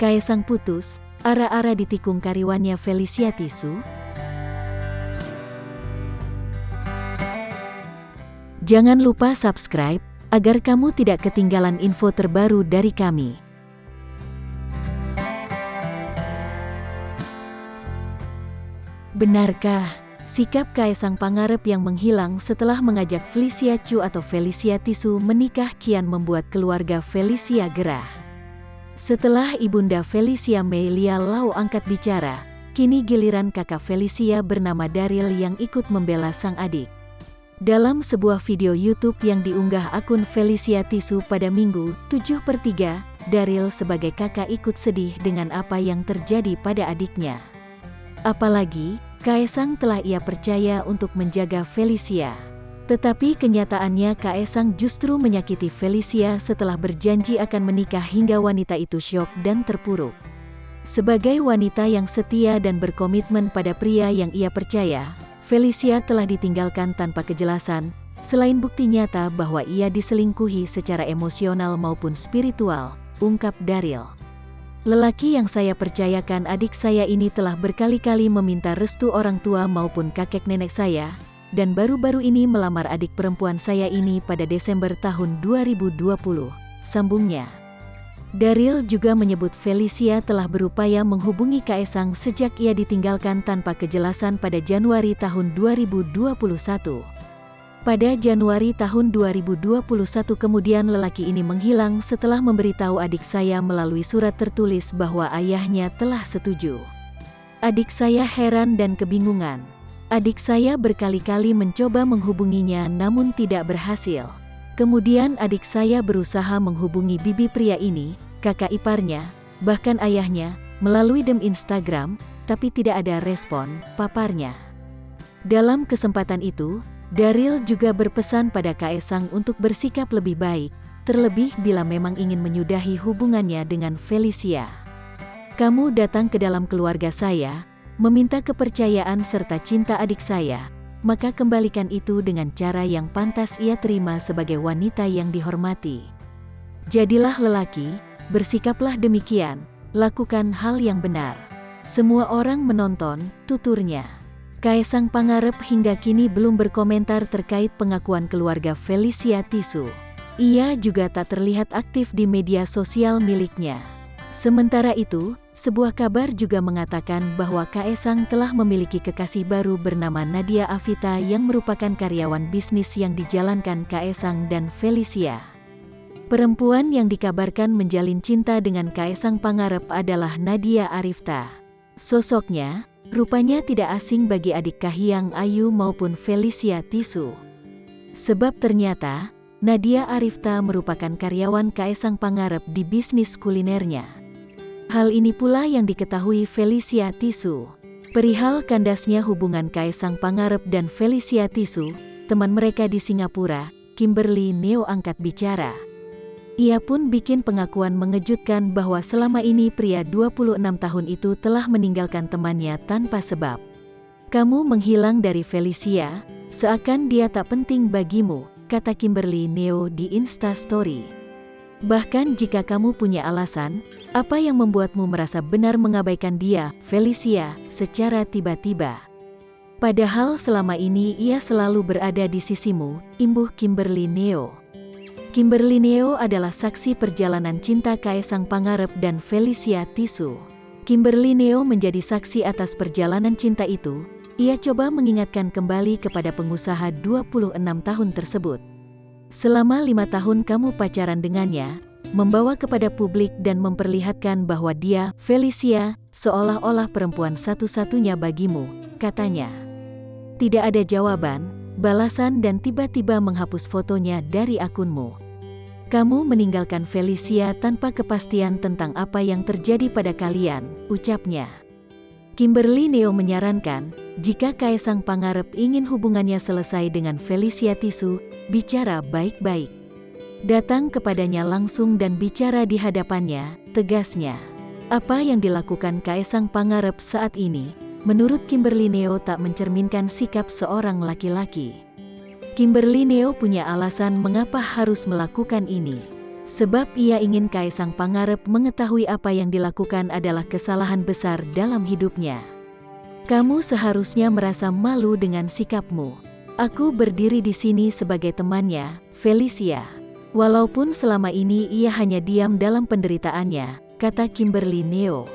Kaesang putus, ara-ara ditikung karyawannya Felicia Tisu? Jangan lupa subscribe, agar kamu tidak ketinggalan info terbaru dari kami. Benarkah sikap Kaesang Pangarep yang menghilang setelah mengajak Felicia Chu atau Felicia Tisu menikah kian membuat keluarga Felicia gerah? Setelah ibunda Felicia Meilia Lau angkat bicara, kini giliran kakak Felicia bernama Daryl yang ikut membela sang adik. Dalam sebuah video YouTube yang diunggah akun Felicia Tisu pada Minggu, 7/3, Daryl sebagai kakak ikut sedih dengan apa yang terjadi pada adiknya. Apalagi, Kaesang telah ia percaya untuk menjaga Felicia. Tetapi kenyataannya Kaesang justru menyakiti Felicia setelah berjanji akan menikah hingga wanita itu syok dan terpuruk. Sebagai wanita yang setia dan berkomitmen pada pria yang ia percaya, Felicia telah ditinggalkan tanpa kejelasan, selain bukti nyata bahwa ia diselingkuhi secara emosional maupun spiritual, ungkap Daryl. Lelaki yang saya percayakan adik saya ini telah berkali-kali meminta restu orang tua maupun kakek nenek saya, dan baru-baru ini melamar adik perempuan saya ini pada Desember tahun 2020, sambungnya. Daryl juga menyebut Felicia telah berupaya menghubungi Kaesang sejak ia ditinggalkan tanpa kejelasan pada Januari tahun 2021. Pada Januari tahun 2021 kemudian lelaki ini menghilang setelah memberitahu adik saya melalui surat tertulis bahwa ayahnya telah setuju. Adik saya heran dan kebingungan. Adik saya berkali-kali mencoba menghubunginya namun tidak berhasil. Kemudian adik saya berusaha menghubungi bibi pria ini, kakak iparnya, bahkan ayahnya, melalui DM Instagram, tapi tidak ada respon, paparnya. Dalam kesempatan itu, Daryl juga berpesan pada Kaesang untuk bersikap lebih baik, terlebih bila memang ingin menyudahi hubungannya dengan Felicia. Kamu datang ke dalam keluarga saya, meminta kepercayaan serta cinta adik saya, maka kembalikan itu dengan cara yang pantas ia terima sebagai wanita yang dihormati. Jadilah lelaki, bersikaplah demikian, lakukan hal yang benar. Semua orang menonton, tuturnya. Kaesang Pangarep hingga kini belum berkomentar terkait pengakuan keluarga Felicia Tisu. Ia juga tak terlihat aktif di media sosial miliknya. Sementara itu, sebuah kabar juga mengatakan bahwa Kaesang telah memiliki kekasih baru bernama Nadia Afita yang merupakan karyawan bisnis yang dijalankan Kaesang dan Felicia. Perempuan yang dikabarkan menjalin cinta dengan Kaesang Pangarep adalah Nadia Arifta. Sosoknya, rupanya tidak asing bagi adik Kahiyang Ayu maupun Felicia Tisu. Sebab ternyata, Nadia Arifta merupakan karyawan Kaesang Pangarep di bisnis kulinernya. Hal ini pula yang diketahui Felicia Tisu. Perihal kandasnya hubungan Kaesang Pangarep dan Felicia Tisu, teman mereka di Singapura, Kimberly Neo angkat bicara. Ia pun bikin pengakuan mengejutkan bahwa selama ini pria 26 tahun itu telah meninggalkan temannya tanpa sebab. Kamu menghilang dari Felicia, seakan dia tak penting bagimu, kata Kimberly Neo di Instastory. Bahkan jika kamu punya alasan, apa yang membuatmu merasa benar mengabaikan dia, Felicia, secara tiba-tiba? Padahal selama ini ia selalu berada di sisimu, imbuh Kimberly Neo. Kimberly Neo adalah saksi perjalanan cinta Kaesang Pangarep dan Felicia Tisu. Kimberly Neo menjadi saksi atas perjalanan cinta itu. Ia coba mengingatkan kembali kepada pengusaha 26 tahun tersebut. Selama 5 tahun kamu pacaran dengannya, membawa kepada publik dan memperlihatkan bahwa dia, Felicia, seolah-olah perempuan satu-satunya bagimu, katanya. Tidak ada jawaban, balasan dan tiba-tiba menghapus fotonya dari akunmu. Kamu meninggalkan Felicia tanpa kepastian tentang apa yang terjadi pada kalian, ucapnya. Kimberly Neo menyarankan, jika Kaesang Pangarep ingin hubungannya selesai dengan Felicia Tisu, bicara baik-baik. Datang kepadanya langsung dan bicara di hadapannya, tegasnya. Apa yang dilakukan Kaesang Pangarep saat ini, menurut Kimberly Neo tak mencerminkan sikap seorang laki-laki. Kimberly Neo punya alasan mengapa harus melakukan ini. Sebab ia ingin Kaisang Pangarep mengetahui apa yang dilakukan adalah kesalahan besar dalam hidupnya. Kamu seharusnya merasa malu dengan sikapmu. Aku berdiri di sini sebagai temannya, Felicia. Walaupun selama ini ia hanya diam dalam penderitaannya, kata Kimberly Neo.